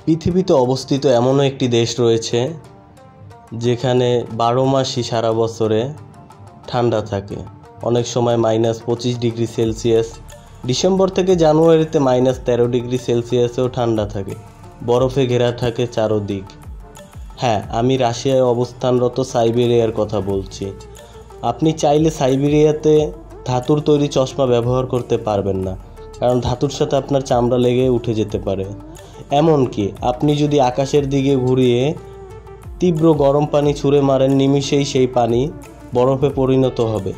পৃথিবীতে অবস্থিত এমনও একটি দেশ রয়েছে যেখানে 12 মাসই সারা বছরে ঠান্ডা থাকে। অনেক সময় -25°C, ডিসেম্বর থেকে জানুয়ারিতে -13°C ঠান্ডা থাকে। বরফে ঘেরা থাকে চারদিক। হ্যাঁ, আমি রাশিয়ায় অবস্থানরত সাইবেরিয়ার কথা বলছি। আপনি চাইলে সাইবেরিয়াতে ধাতুর তৈরি চশমা ব্যবহার করতে পারবেন না, কারণ ধাতুর সাথে আপনার চামড়া লেগে উঠে যেতে পারে। এমনকি আপনি যদি আকাশের দিকে ঘুরিয়ে তীব্র গরম পানি ছুঁড়ে মারেন, নিমিষেই সেই পানি বরফে পরিণত হবে।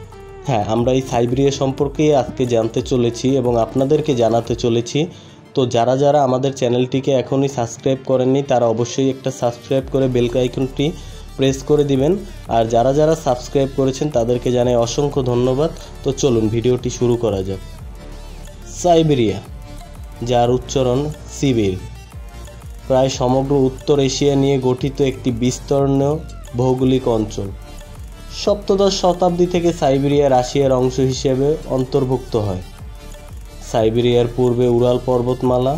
হ্যাঁ, আমরা এই সাইবেরিয়া সম্পর্কেই আজকে জানতে চলেছি এবং আপনাদেরকে জানাতে চলেছি। তো যারা যারা আমাদের চ্যানেলটিকে এখনই সাবস্ক্রাইব করেননি তারা অবশ্যই একটা সাবস্ক্রাইব করে বেল আইকনটি প্রেস করে দিবেন। আর যারা যারা সাবস্ক্রাইব করেছেন তাদেরকে জানাই অসংখ্য ধন্যবাদ। তো চলুন ভিডিওটি শুরু করা যাক। সাইবেরিয়া, যার উচ্চারণ সিবির, প্রায় সমগ্র উত্তর এশিয়া নিয়ে গঠিত একটি বিস্তীর্ণ ভৌগোলিক অঞ্চল। সপ্তদশ শতাব্দী থেকে সাইবেরিয়া রাশিয়ার অংশ হিসেবে অন্তর্ভুক্ত হয়। সাইবেরিয়ার পূর্বে উরাল পর্বতমালা,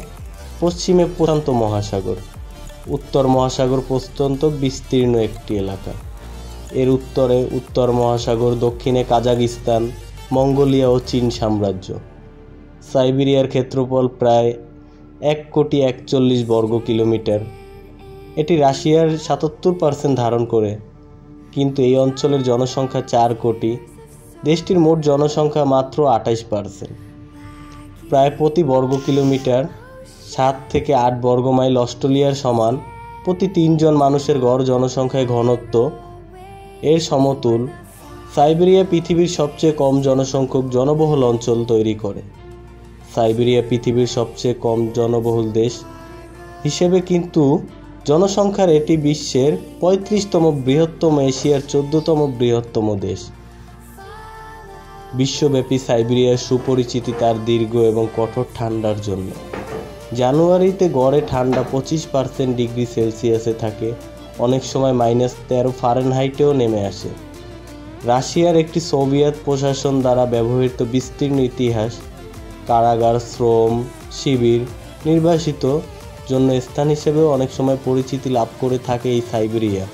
পশ্চিমে প্রশান্ত মহাসাগর, উত্তর মহাসাগর পর্যন্ত বিস্তীর্ণ একটি এলাকা। এর উত্তরে উত্তর মহাসাগর, দক্ষিণে কাজাকিস্তান, মঙ্গোলিয়া ও চীন সাম্রাজ্য। সাইবেরিয়ার ক্ষেত্রফল প্রায় 1,41,00,000 বর্গ কিলোমিটার। এটি রাশিয়ার 77% ধারণ করে, কিন্তু এই অঞ্চলের জনসংখ্যা 4 কোটি। দেশটির মোট জনসংখ্যা মাত্র 28%। প্রায় প্রতি বর্গ কিলোমিটার 7 থেকে 8 বর্গমাইল অস্ট্রেলিয়ার সমান। প্রতি 3 জন মানুষের গড় জনসংখ্যায় ঘনত্ব এর সমতুল। সাইবেরিয়া পৃথিবীর সবচেয়ে কম জনসংখ্যক জনবহুল অঞ্চল তৈরি করে। সাইবেরিয়া পৃথিবীর সবচেয়ে কম জনবহুল দেশ হিসেবে, কিন্তু জনসংখ্যার এটি বিশ্বের 35তম বৃহত্তম, এশিয়ার 14তম বৃহত্তম দেশ। বিশ্বব্যাপী সাইবেরিয়ার সুপরিচিতি তার দীর্ঘ এবং কঠোর ঠান্ডার জন্য। জানুয়ারিতে গড়ে ঠান্ডা 25% থাকে, অনেক সময় -13 নেমে আসে। রাশিয়ার একটি সোভিয়েত প্রশাসন দ্বারা ব্যবহৃত বিস্তীর্ণ ইতিহাস, কারাগার, শ্রম শিবির, নির্বাসিত জন্য স্থান হিসেবেও অনেক সময় পরিচিতি লাভ করে থাকে এই সাইবেরিয়া।